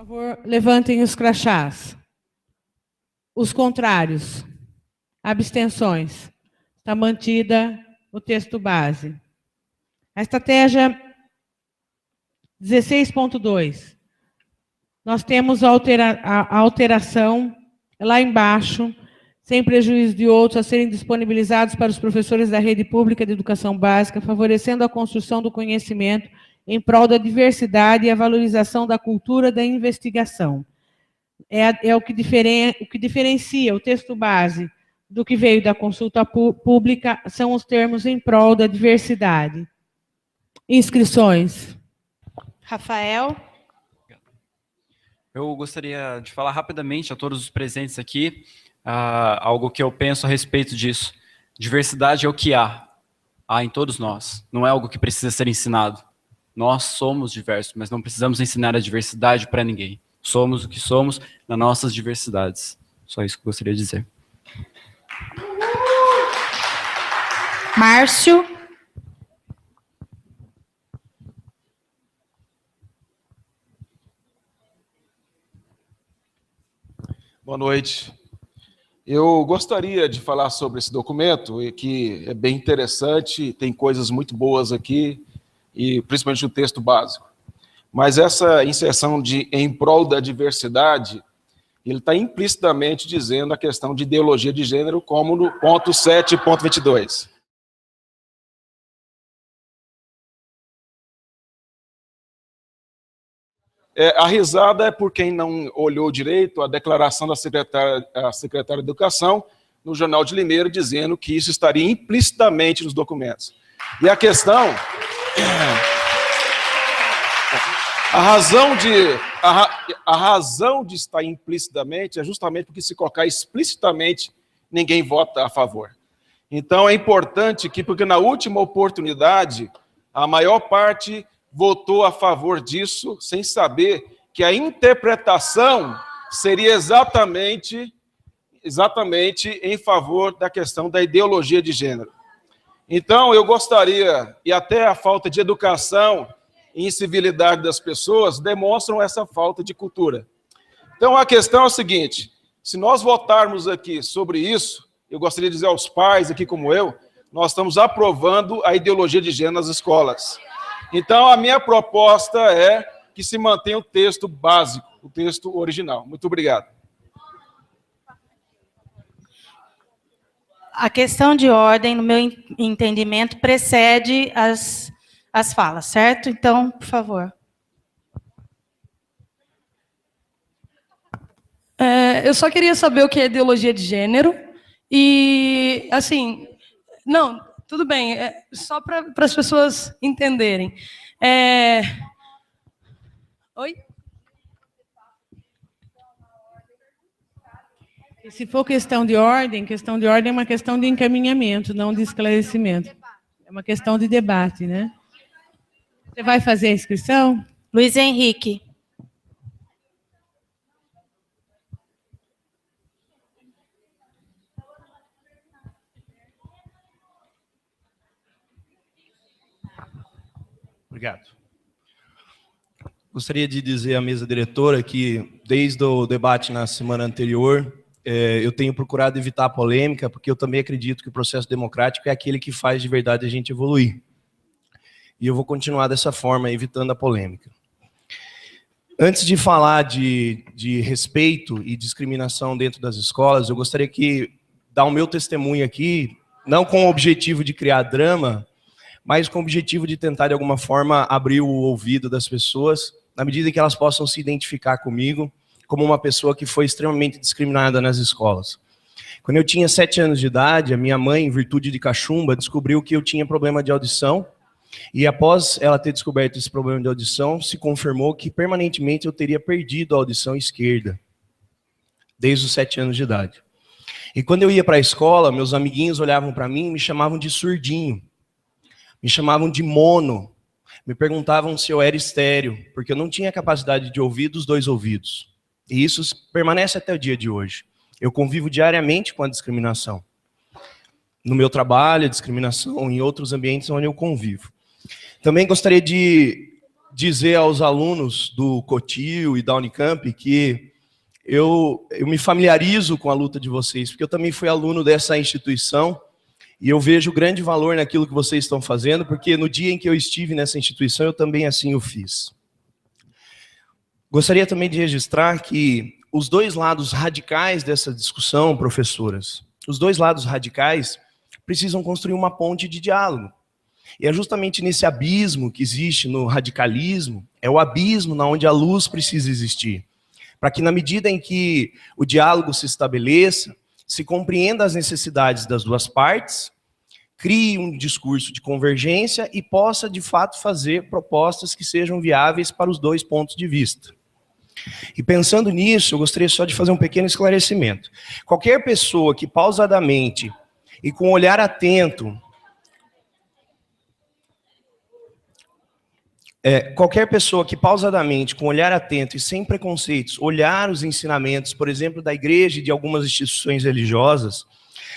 favor, levantem os crachás. Os contrários. Abstenções. Está mantida o texto base. A estratégia 16.2. Nós temos a alteração lá embaixo, sem prejuízo de outros, a serem disponibilizados para os professores da rede pública de educação básica, favorecendo a construção do conhecimento em prol da diversidade e a valorização da cultura da investigação. É o que diferencia o texto base do que veio da consulta pública, são os termos em prol da diversidade. Inscrições. Rafael. Eu gostaria de falar rapidamente a todos os presentes aqui, algo que eu penso a respeito disso. Diversidade é o que há em todos nós, não é algo que precisa ser ensinado. Nós somos diversos, mas não precisamos ensinar a diversidade para ninguém. Somos o que somos nas nossas diversidades. Só isso que eu gostaria de dizer. Márcio. Boa noite. Eu gostaria de falar sobre esse documento, que é bem interessante, tem coisas muito boas aqui, e principalmente o texto básico. Mas essa inserção de em prol da diversidade, ele está implicitamente dizendo a questão de ideologia de gênero, como no ponto 7.22. A risada é por quem não olhou direito a declaração da secretária de Educação no Jornal de Limeira, dizendo que isso estaria implicitamente nos documentos. E a questão... A razão de estar implicitamente é justamente porque, se colocar explicitamente, ninguém vota a favor. Então, é importante que, porque na última oportunidade, a maior parte votou a favor disso, sem saber que a interpretação seria exatamente em favor da questão da ideologia de gênero. Então, eu gostaria, e até a falta de educação e incivilidade das pessoas demonstram essa falta de cultura. Então, a questão é a seguinte: se nós votarmos aqui sobre isso, eu gostaria de dizer aos pais aqui como eu, nós estamos aprovando a ideologia de gênero nas escolas. Então, a minha proposta é que se mantenha o texto básico, o texto original. Muito obrigado. A questão de ordem, no meu entendimento, precede as falas, certo? Então, por favor. Eu só queria saber o que é ideologia de gênero. E, assim, não, tudo bem, só para as pessoas entenderem. Oi? E se for questão de ordem é uma questão de encaminhamento, não de esclarecimento. É uma questão de debate, né? Você vai fazer a inscrição? Luiz Henrique. Obrigado. Gostaria de dizer à mesa diretora que, desde o debate na semana anterior, eu tenho procurado evitar a polêmica, porque eu também acredito que o processo democrático é aquele que faz de verdade a gente evoluir. E eu vou continuar dessa forma, evitando a polêmica. Antes de falar de respeito e discriminação dentro das escolas, eu gostaria de dar o meu testemunho aqui, não com o objetivo de criar drama, mas com o objetivo de tentar, de alguma forma, abrir o ouvido das pessoas, na medida em que elas possam se identificar comigo como uma pessoa que foi extremamente discriminada nas escolas. Quando eu tinha 7 anos de idade, a minha mãe, em virtude de cachumba, descobriu que eu tinha problema de audição, e após ela ter descoberto esse problema de audição, se confirmou que permanentemente eu teria perdido a audição esquerda, desde os 7 anos de idade. E quando eu ia para a escola, meus amiguinhos olhavam para mim e me chamavam de surdinho, me chamavam de mono, me perguntavam se eu era estéril, porque eu não tinha capacidade de ouvir dos 2 ouvidos. E isso permanece até o dia de hoje. Eu convivo diariamente com a discriminação. No meu trabalho, a discriminação em outros ambientes onde eu convivo. Também gostaria de dizer aos alunos do Cotil e da Unicamp que eu me familiarizo com a luta de vocês, porque eu também fui aluno dessa instituição e eu vejo grande valor naquilo que vocês estão fazendo, porque no dia em que eu estive nessa instituição, eu também assim o fiz. Gostaria também de registrar que os dois lados radicais dessa discussão, professoras, os dois lados radicais precisam construir uma ponte de diálogo. E é justamente nesse abismo que existe no radicalismo, é o abismo onde a luz precisa existir. Para que na medida em que o diálogo se estabeleça, se compreenda as necessidades das duas partes, crie um discurso de convergência e possa, de fato, fazer propostas que sejam viáveis para os dois pontos de vista. E pensando nisso, eu gostaria só de fazer um pequeno esclarecimento. Qualquer pessoa que pausadamente e com um olhar atento, qualquer pessoa que pausadamente, com um olhar atento e sem preconceitos, olhar os ensinamentos, por exemplo, da igreja e de algumas instituições religiosas,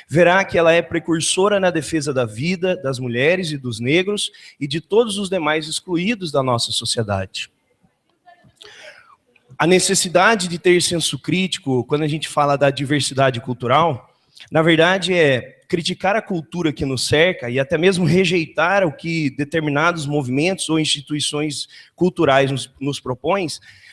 verá que ela é precursora na defesa da vida, das mulheres e dos negros e de todos os demais excluídos da nossa sociedade. A necessidade de ter senso crítico, quando a gente fala da diversidade cultural, na verdade é criticar a cultura que nos cerca e até mesmo rejeitar o que determinados movimentos ou instituições culturais nos propõem,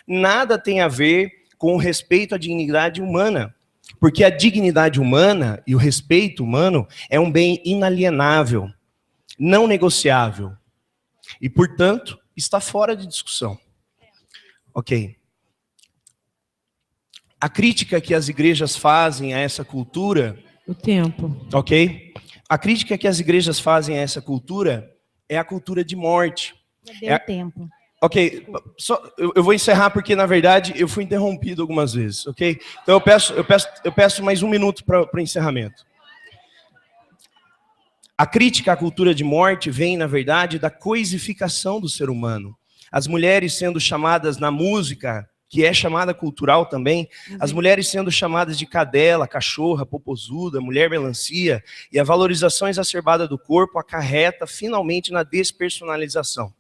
nada tem a ver com o respeito à dignidade humana. Porque a dignidade humana e o respeito humano é um bem inalienável, não negociável. E, portanto, está fora de discussão. Ok. A crítica que as igrejas fazem a essa cultura... O tempo. Ok. A crítica que as igrejas fazem a essa cultura é a cultura de morte. Deu tempo. Ok, eu vou encerrar porque, na verdade, eu fui interrompido algumas vezes, ok? Então eu peço mais um minuto para o encerramento. A crítica à cultura de morte vem, na verdade, da coisificação do ser humano. As mulheres sendo chamadas na música, que é chamada cultural também, as mulheres sendo chamadas de cadela, cachorra, popozuda, mulher melancia, e a valorização exacerbada do corpo acarreta finalmente na despersonalização.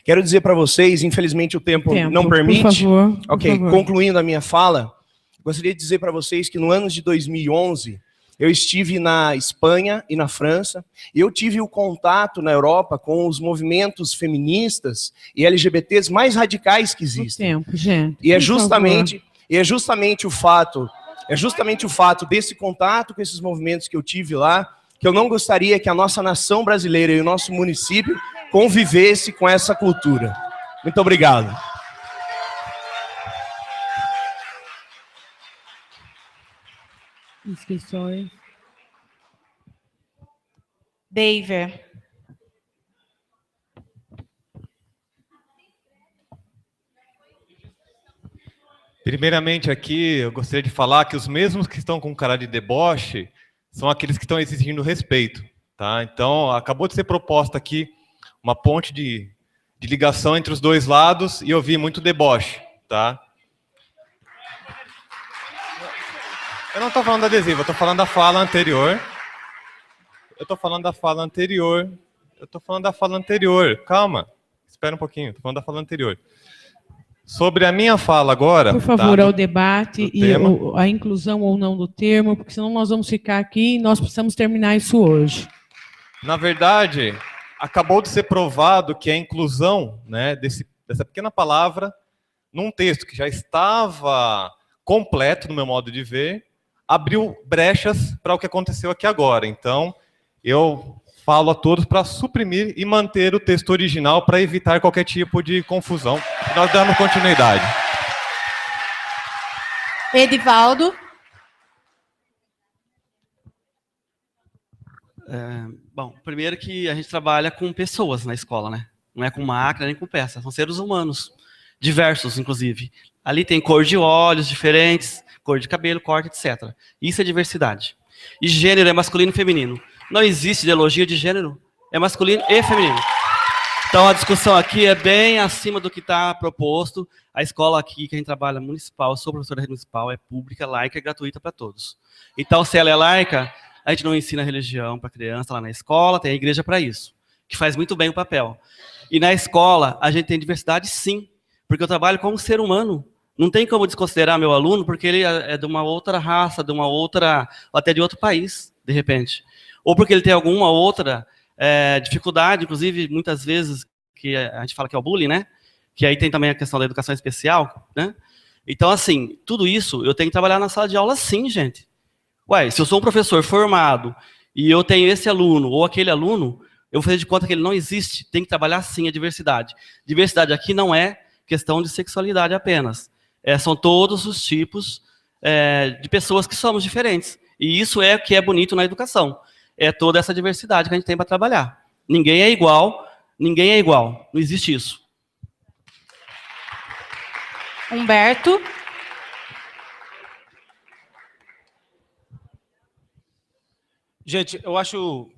Quero dizer para vocês, infelizmente o tempo não permite. Por favor, ok, por favor. Concluindo a minha fala, gostaria de dizer para vocês que no ano de 2011, eu estive na Espanha e na França, e eu tive o contato na Europa com os movimentos feministas e LGBTs mais radicais que existem. O tempo, gente. E é justamente o fato desse contato com esses movimentos que eu tive lá, que eu não gostaria que a nossa nação brasileira e o nosso município convivesse com essa cultura. Muito obrigado. Inscrições. David. Primeiramente aqui, eu gostaria de falar que os mesmos que estão com cara de deboche são aqueles que estão exigindo respeito, tá? Então, acabou de ser proposta aqui uma ponte de ligação entre os dois lados e eu vi muito deboche, tá? Eu não estou falando da adesiva, eu estou falando da fala anterior. Calma, espera um pouquinho, estou falando da fala anterior. Sobre a minha fala agora... Por favor, tá, ao debate e a inclusão ou não do termo, porque senão nós vamos ficar aqui e nós precisamos terminar isso hoje. Na verdade, acabou de ser provado que a inclusão, né, dessa pequena palavra num texto que já estava completo, no meu modo de ver, abriu brechas para o que aconteceu aqui agora. Então, eu falo a todos para suprimir e manter o texto original para evitar qualquer tipo de confusão. Nós damos continuidade. Edivaldo. Bom, primeiro que a gente trabalha com pessoas na escola, né? Não é com máquina nem com peça, são seres humanos, diversos, inclusive. Ali tem cor de olhos diferentes, cor de cabelo, corte, etc. Isso é diversidade. E gênero é masculino e feminino. Não existe ideologia de gênero, é masculino e feminino. Então a discussão aqui é bem acima do que está proposto. A escola aqui que a gente trabalha municipal, eu sou professor da rede municipal, é pública, laica e gratuita para todos. Então se ela é laica, a gente não ensina religião para criança lá na escola, tem a igreja para isso, que faz muito bem o papel. E na escola, a gente tem diversidade, sim, porque eu trabalho como ser humano. Não tem como desconsiderar meu aluno porque ele é de uma outra raça, de uma outra, ou até de outro país, de repente. Ou porque ele tem alguma outra dificuldade, inclusive, muitas vezes, que a gente fala que é o bullying, né? Que aí tem também a questão da educação especial, né? Então, assim, tudo isso eu tenho que trabalhar na sala de aula, sim, gente. Ué, se eu sou um professor formado e eu tenho esse aluno ou aquele aluno, eu vou fazer de conta que ele não existe. Tem que trabalhar, sim, a diversidade. Diversidade aqui não é questão de sexualidade apenas. São todos os tipos de pessoas que somos diferentes. E isso é o que é bonito na educação. É toda essa diversidade que a gente tem para trabalhar. Ninguém é igual, ninguém é igual. Não existe isso. Humberto. Gente, eu acho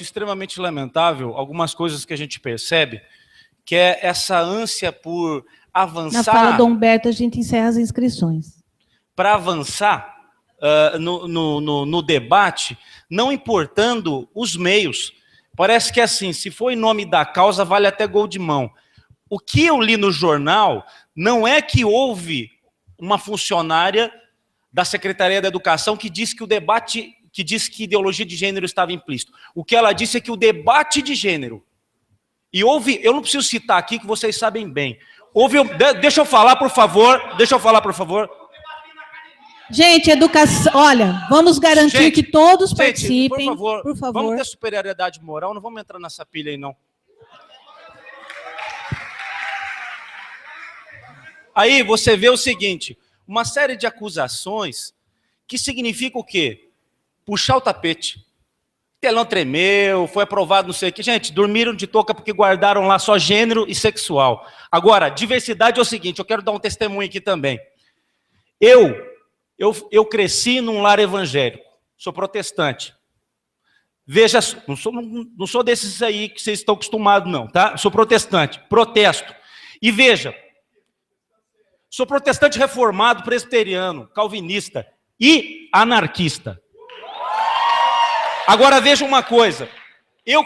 extremamente lamentável algumas coisas que a gente percebe, que é essa ânsia por avançar. Na fala do Humberto, a gente encerra as inscrições. Para avançar no debate, não importando os meios. Parece que assim, se for em nome da causa, vale até gol de mão. O que eu li no jornal não é que houve uma funcionária da Secretaria da Educação que disse que o debate, que disse que ideologia de gênero estava implícito. O que ela disse é que o debate de gênero, e houve, eu não preciso citar aqui que vocês sabem bem, houve, deixa eu falar, por favor. Gente, educação, olha, vamos garantir que todos participem, por favor. Vamos ter superioridade moral, não vamos entrar nessa pilha aí, não. Aí você vê o seguinte, uma série de acusações que significa o quê? Puxar o tapete. Telão tremeu, foi aprovado não sei o quê. Gente, dormiram de touca porque guardaram lá só gênero e sexual. Agora, diversidade é o seguinte, eu quero dar um testemunho aqui também. Eu cresci num lar evangélico, sou protestante. Veja, não sou desses aí que vocês estão acostumados, não, tá? Sou protestante, protesto. E veja, sou protestante reformado, presbiteriano, calvinista e anarquista. Agora veja uma coisa,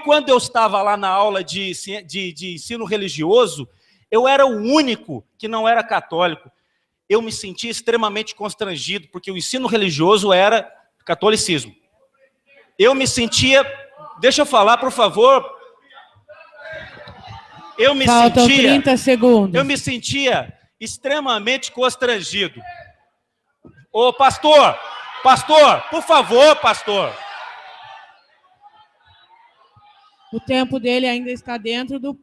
quando eu estava lá na aula de ensino religioso, eu era o único que não era católico. Eu me sentia extremamente constrangido, porque o ensino religioso era catolicismo. Eu me sentia... Deixa eu falar, por favor. Faltam 30 segundos. Eu me sentia extremamente constrangido. Ô, pastor, por favor, pastor. O tempo dele ainda está dentro do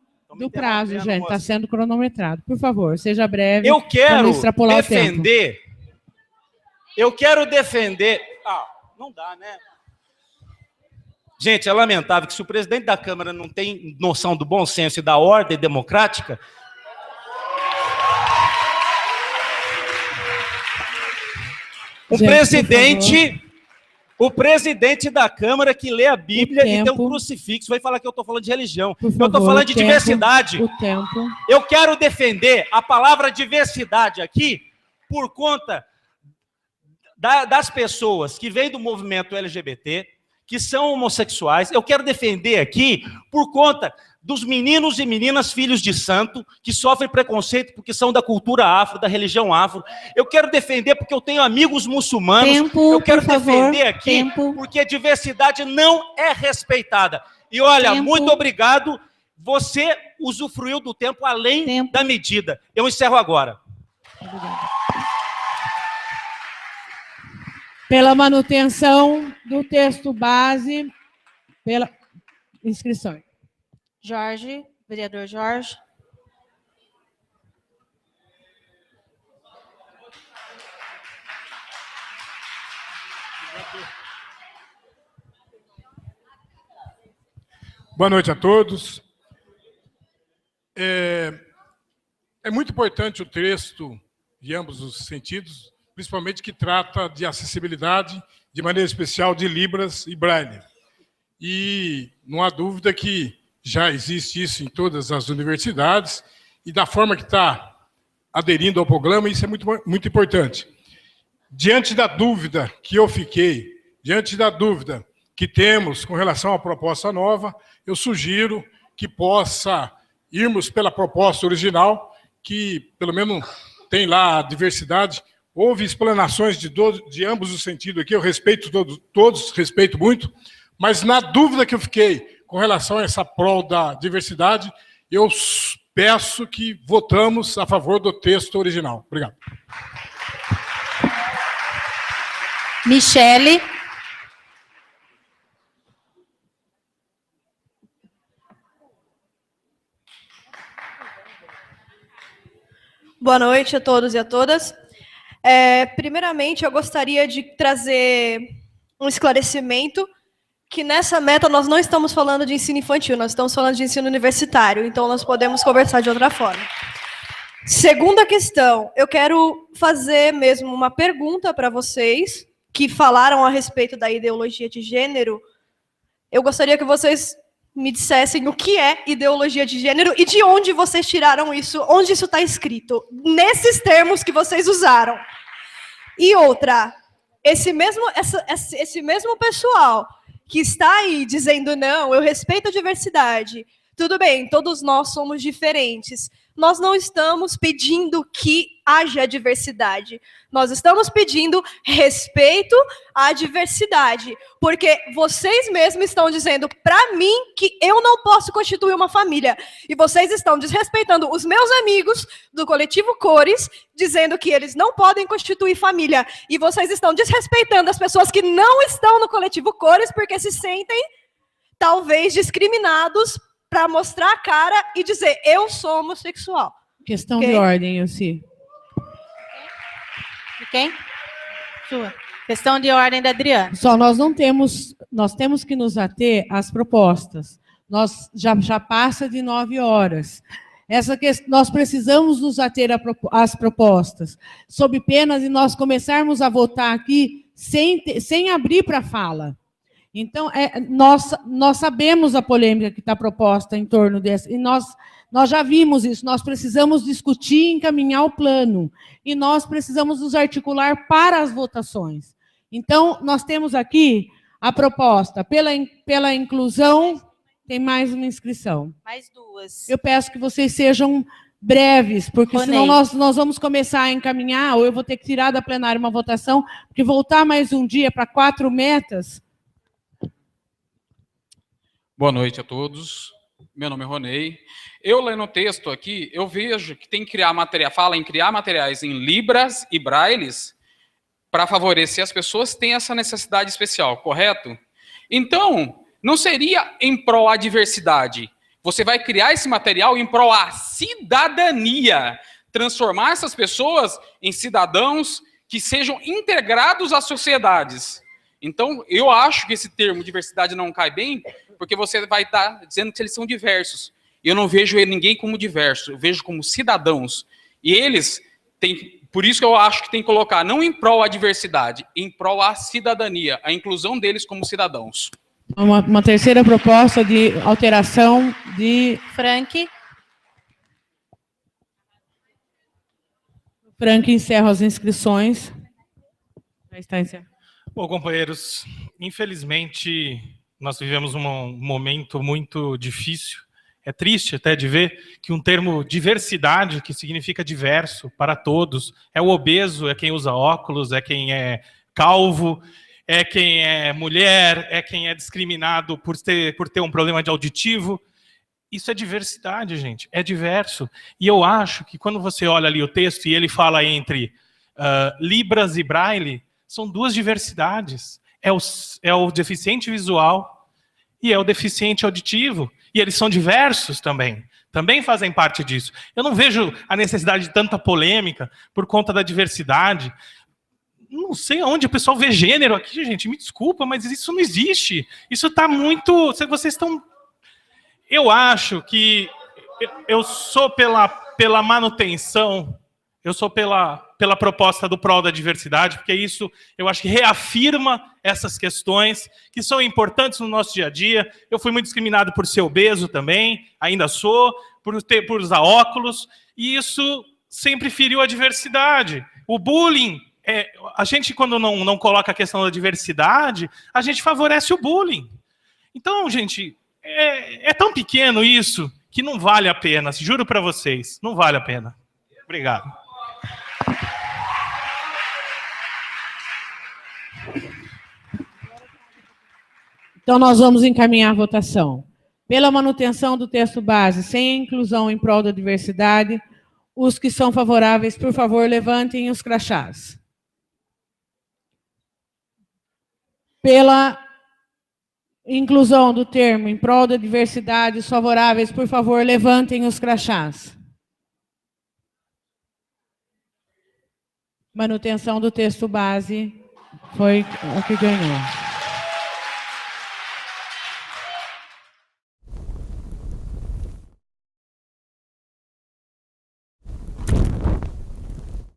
prazo, gente. Está sendo cronometrado. Por favor, seja breve. Eu quero defender. Não dá, né? Gente, é lamentável que se o presidente da Câmara não tem noção do bom senso e da ordem democrática... O presidente da Câmara que lê a Bíblia e tem um crucifixo vai falar que eu estou falando de religião. Eu estou falando de diversidade. Eu quero defender a palavra diversidade aqui por conta das pessoas que vêm do movimento LGBT, que são homossexuais. Eu quero defender aqui por conta dos meninos e meninas filhos de santo que sofrem preconceito porque são da cultura afro, da religião afro. Eu quero defender porque eu tenho amigos muçulmanos. Eu quero defender aqui porque a diversidade não é respeitada. E olha, muito obrigado. Você usufruiu do tempo além da medida. Eu encerro agora. Obrigada. Pela manutenção do texto base, pela inscrição. Jorge, vereador Jorge. Boa noite a todos. É muito importante o texto, de ambos os sentidos, principalmente que trata de acessibilidade, de maneira especial de Libras e Braille. E não há dúvida que já existe isso em todas as universidades, e da forma que está aderindo ao programa, isso é muito importante. Diante da dúvida que eu fiquei, diante da dúvida que temos com relação à proposta nova, eu sugiro que possa irmos pela proposta original, que pelo menos tem lá a diversidade. Houve explanações de ambos os sentidos aqui, eu respeito todos, respeito muito, mas na dúvida que eu fiquei com relação a essa prol da diversidade, eu peço que votamos a favor do texto original. Obrigado. Michele. Boa noite a todos e a todas. Primeiramente, eu gostaria de trazer um esclarecimento que nessa meta nós não estamos falando de ensino infantil, nós estamos falando de ensino universitário, então nós podemos conversar de outra forma. Segunda questão, eu quero fazer mesmo uma pergunta para vocês que falaram a respeito da ideologia de gênero. Eu gostaria que vocês me dissessem o que é ideologia de gênero e de onde vocês tiraram isso, onde isso está escrito, nesses termos que vocês usaram. E outra, esse mesmo pessoal que está aí dizendo, não, eu respeito a diversidade, tudo bem, todos nós somos diferentes, nós não estamos pedindo que haja diversidade, nós estamos pedindo respeito à diversidade, porque vocês mesmos estão dizendo para mim que eu não posso constituir uma família, e vocês estão desrespeitando os meus amigos do coletivo Cores, dizendo que eles não podem constituir família, e vocês estão desrespeitando as pessoas que não estão no coletivo Cores porque se sentem, talvez, discriminados para mostrar a cara e dizer, eu sou homossexual. Questão okay? de ordem, Elci. De quem? Sua. Questão de ordem da Adriana. Só nós temos que nos ater às propostas. Nós já passa de 9 horas. Nós precisamos nos ater às propostas, sob pena de nós começarmos a votar aqui sem abrir para fala. Então, nós sabemos a polêmica que está proposta em torno dessa, e nós já vimos isso, nós precisamos discutir e encaminhar o plano, e nós precisamos nos articular para as votações. Então, nós temos aqui a proposta pela inclusão, tem mais uma inscrição. Mais duas. Eu peço que vocês sejam breves, porque Ronei. senão nós vamos começar a encaminhar, ou eu vou ter que tirar da plenária uma votação, porque voltar mais um dia para 4 metas... Boa noite a todos. Meu nome é Ronei. Eu lendo o texto aqui, eu vejo que tem que criar fala em criar materiais em libras e brailes para favorecer as pessoas que têm essa necessidade especial, correto? Então, não seria em prol à diversidade. Você vai criar esse material em prol à cidadania, transformar essas pessoas em cidadãos que sejam integrados às sociedades. Então, eu acho que esse termo diversidade não cai bem, porque você vai estar dizendo que eles são diversos. Eu não vejo ninguém como diverso, eu vejo como cidadãos. E eles têm, por isso que eu acho que tem que colocar, não em prol à diversidade, em prol à cidadania, a inclusão deles como cidadãos. Uma terceira proposta de alteração de... Frank. Frank encerra as inscrições. Já está encerrado. Bom, companheiros, infelizmente nós vivemos um momento muito difícil. É triste até de ver que um termo diversidade, que significa diverso para todos, é o obeso, é quem usa óculos, é quem é calvo, é quem é mulher, é quem é discriminado por ter um problema de auditivo. Isso é diversidade, gente, é diverso. E eu acho que quando você olha ali o texto e ele fala entre libras e braille, são duas diversidades. É o deficiente visual e é o deficiente auditivo. E eles são diversos também. Também fazem parte disso. Eu não vejo a necessidade de tanta polêmica por conta da diversidade. Não sei onde o pessoal vê gênero aqui, gente. Me desculpa, mas isso não existe. Isso está muito... Vocês estão... Eu acho que eu sou pela manutenção, eu sou pela proposta do prol da diversidade, porque isso, eu acho que reafirma essas questões que são importantes no nosso dia a dia. Eu fui muito discriminado por ser obeso também, ainda sou, por usar óculos, e isso sempre feriu a diversidade. O bullying, a gente quando não coloca a questão da diversidade, a gente favorece o bullying. Então, gente, É tão pequeno isso que não vale a pena, juro para vocês, não vale a pena. Obrigado. Então, nós vamos encaminhar a votação. Pela manutenção do texto base, sem a inclusão em prol da diversidade, os que são favoráveis, por favor, levantem os crachás. Pela inclusão do termo em prol da diversidade, os favoráveis, por favor, levantem os crachás. Manutenção do texto base foi o que ganhou.